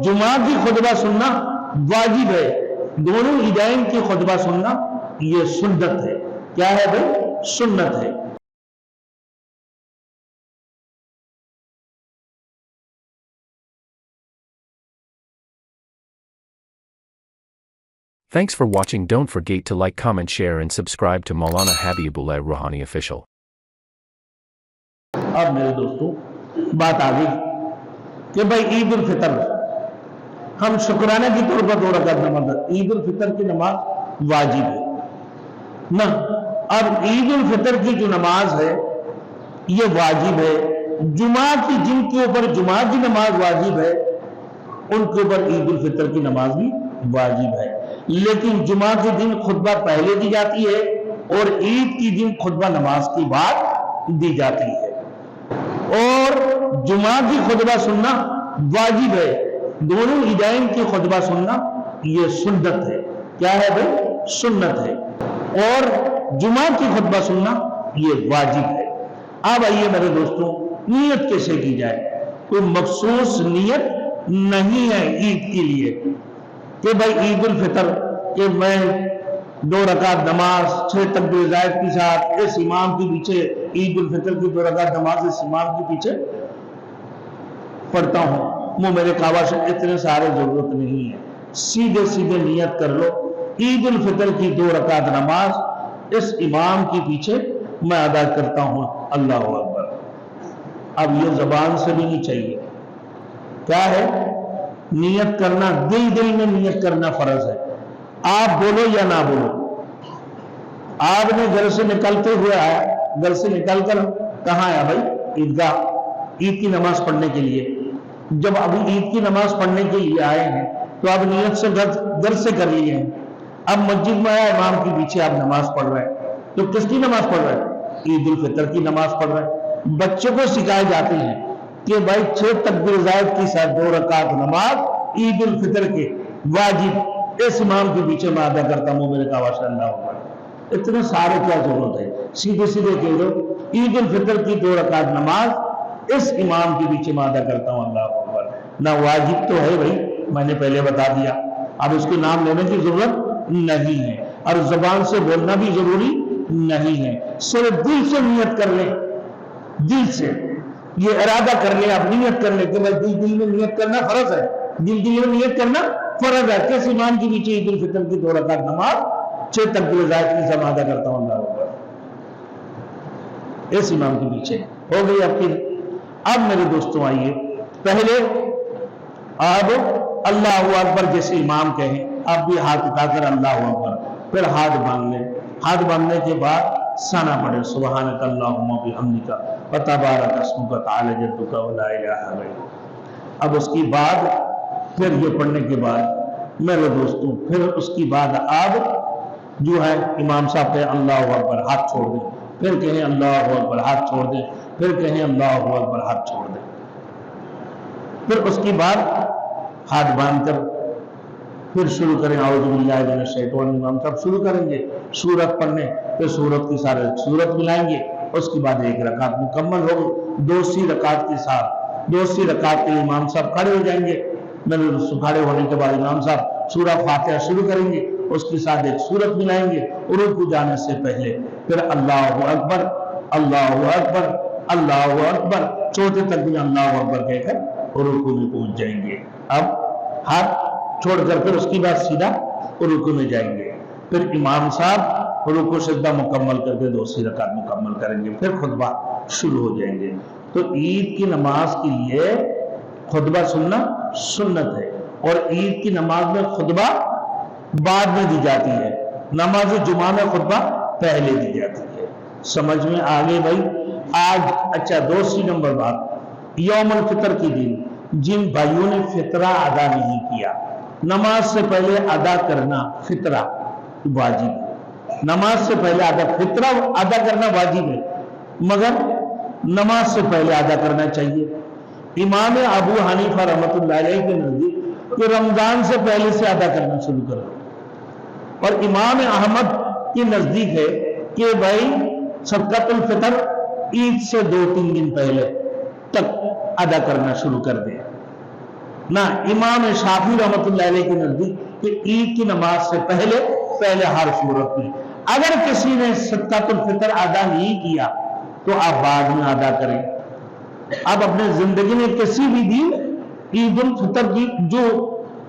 जुमा की खुतबा सुनना वाजिब है, दोनों ईदैन की खुतबा सुनना ये सुन्नत है। क्या है भाई? सुन्नत है। Thanks for watching. Don't forget to like, comment, share and subscribe to Maulana Habibullah Rouhani Official. अब मेरे दोस्तों बात आ गई कि भाई ईद उल फितर हम शुक्राना की तौर पर 2 रकात नमाज, ईद उल फितर की नमाज वाजिब है ना। अब ईद उल फितर की जो नमाज है ये वाजिब है। जुमा की जिनके ऊपर जुमा की नमाज वाजिब है उनके ऊपर ईद उल फितर की नमाज भी वाजिब है। लेकिन जुमा के दिन खुतबा पहले दी जाती है और ईद की दिन खुतबा नमाज के बाद दी जाती है। और जुमा की खुतबा सुनना वाजिब है, दोनों ईदैन की खुतबा सुनना ये सुन्नत है। क्या है भाई? सुन्नत है। और जुमा की खुतबा सुनना ये वाजिब है। अब आइए मेरे दोस्तों, नियत कैसे की जाए? कोई मखसूस नियत नहीं है ईद के लिए कि भाई ईद उल फितर कि मैं 2 रकात नमाज 6 तकबीर ज़ाहिर के साथ इस इमाम के पीछे, ईद उल फितर की 2 रकात नमाज इस इमाम के पीछे पढ़ता हूं, वो मेरे काबा से इतने सारे जरूरत नहीं है। सीधे सीधे नियत कर लो, ईद उल फितर की 2 रकात नमाज इस इमाम के पीछे मैं अदा करता हूं, अल्लाह अकबर। अब ये जबान से भी नहीं चाहिए। क्या है? नियत करना, दिल दिल में नियत करना फर्ज है। आप बोलो या ना बोलो, आपने घर से निकलते हुए आया, घर से निकलकर कहां आया भाई? ईदगाह, ईद की नमाज पढ़ने के लिए। जब अभी ईद की नमाज पढ़ने के लिए आए हैं तो आप नियत से घर से कर लिए हैं। अब मस्जिद में आया, इमाम के पीछे आप नमाज पढ़ रहे हैं, तो किसकी नमाज पढ़ रहे हैं? ईद उल फितर की नमाज पढ़ रहे हैं। बच्चों को सिखाए जाते हैं कि भाई 6 तकबीर ज़ाहिर के साथ 2 रकात नमाज ईद उल फितर के वाजिब इस इमाम के पीछे मैं अदा करता हूं, मेरे काबा से अल्लाह अकबर। इतने सारे क्या जरूरत है? सीधे सीधे कह दो ईद उल फितर की 2 रकात नमाज इस इमाम के पीछे मैं अदा करता हूं, अल्लाह अकबर। ना वाजिब तो है भाई, मैंने पहले बता दिया, अब इसके नाम लेने की जरूरत नहीं है और जुबान से बोलना भी जरूरी नहीं है। सिर्फ दिल से नियत कर ले, दिल से ये इरादा कर ले, आप नियत कर ले कि भाई दिल में नियत करना फर्ज है, दिल में नियत करना फर्ज है। किस इमाम के पीछे ईद उल फितर की 2 रकात नमाज 6 तकबीर ज़ाहिर की साथ अदा करता हूं, अल्लाह अकबर। इस इमाम के पीछे हो गई आपकी। अब मेरे दोस्तों आइए, पहले अब अल्लाह अकबर जैसे इमाम कहें, आप भी हाथ उठाकर अल्लाह अकबर, फिर हाथ बांध लें। हाथ बांधने के बाद सना पढ़े, सुब्हानक अल्लाहुम्मा बिहम्दिका व तबारक अस्मुका तआला जद्दुका व ला इलाहा गैरुक। अब उसकी बाद फिर ये पढ़ने के बाद मेरे दोस्तों, फिर उसकी बाद आप जो है इमाम साहब कहें अल्लाह अकबर, हाथ छोड़ दें, फिर कहें अल्लाह अकबर, हाथ छोड़ दें, फिर कहें अल्लाह अकबर, हाथ छोड़ दें। फिर उसके बाद हाथ बांधकर फिर शुरू करें औज़ु बिल्लाहि मिनश शैतानिर रजीम। इमाम साहब शुरू करेंगे सूरत पढ़ने, फिर सूरत की सारे सूरत मिलाएंगे। उसके बाद 1 रकात मुकम्मल होगी। दूसरी रकात के साथ, दूसरी रकात के लिए इमाम साहब खड़े हो जाएंगे। मेरे दोस्तों, खड़े होने के बाद इमाम साहब सूरह फातिहा शुरू करेंगे, उसके साथ 1 सूरत मिलाएंगे। रुकू जाने से पहले फिर अल्लाहु अकबर, अल्लाहु अकबर, अल्लाहु अकबर, चौथे तक भी अल्लाहु अकबर कहकर रुकू में पहुंच जाएंगे। अब हाथ छोड़कर फिर उसके बाद सीधा रुकू में जाएंगे। फिर इमाम साहब रुकू सिद्धा मुकम्मल करके दूसरी रकात मुकम्मल करेंगे, फिर खुतबा शुरू हो जाएंगे। तो ईद की नमाज के लिए खुतबा सुनना सुन्नत है और ईद की नमाज में खुतबा बाद में दी जाती है, नमाज जुमा में खुतबा पहले दी जाती है। समझ में आ गई भाई? आज अच्छा, दूसरी नंबर बात, यौमुल फितर के दिन जिन भाइयों ने फितरा अदा नहीं किया, नमाज से पहले अदा करना फितरा वाजिब है। नमाज से पहले फितरा अदा करना वाजिब है, मगर नमाज से पहले अदा करना चाहिए। इमाम अबू हनीफा रहमतुल्लाह अलैह के नजदीक कि रमजान से पहले से अदा करना शुरू करो, और इमाम अहमद के नजदीक है कि भाई सदक़ातुल फितर ईद से 2-3 दिन पहले तक अदा करना शुरू कर दे। نہ इमाम शाफी रहमतुल्लाह अलैह के नजदीक कि ईद की नमाज से पहले हर सूरत में। अगर किसी ने सदकातुल फितर अदा नहीं किया तो आप बाद में अदा करें। आप अपने जिंदगी में किसी भी दिन ईद उल फितर की जो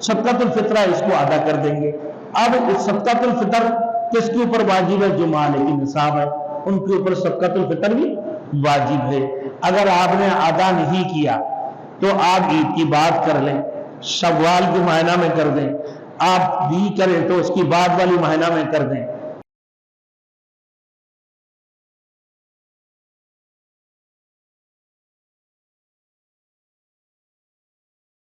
सदकातुल फितर है इसको अदा कर देंगे। अब इस सदकातुल फितर किसके ऊपर वाजिब है? जो मालिक निसाब है उनके ऊपर सदकातुल फितर भी वाजिब है। अगर आपने अदा नहीं किया तो आप ईद की बात कर लें, शव्वाल के महीना में कर दें, आप भी करें तो उसकी बाद वाली महीना में कर दें।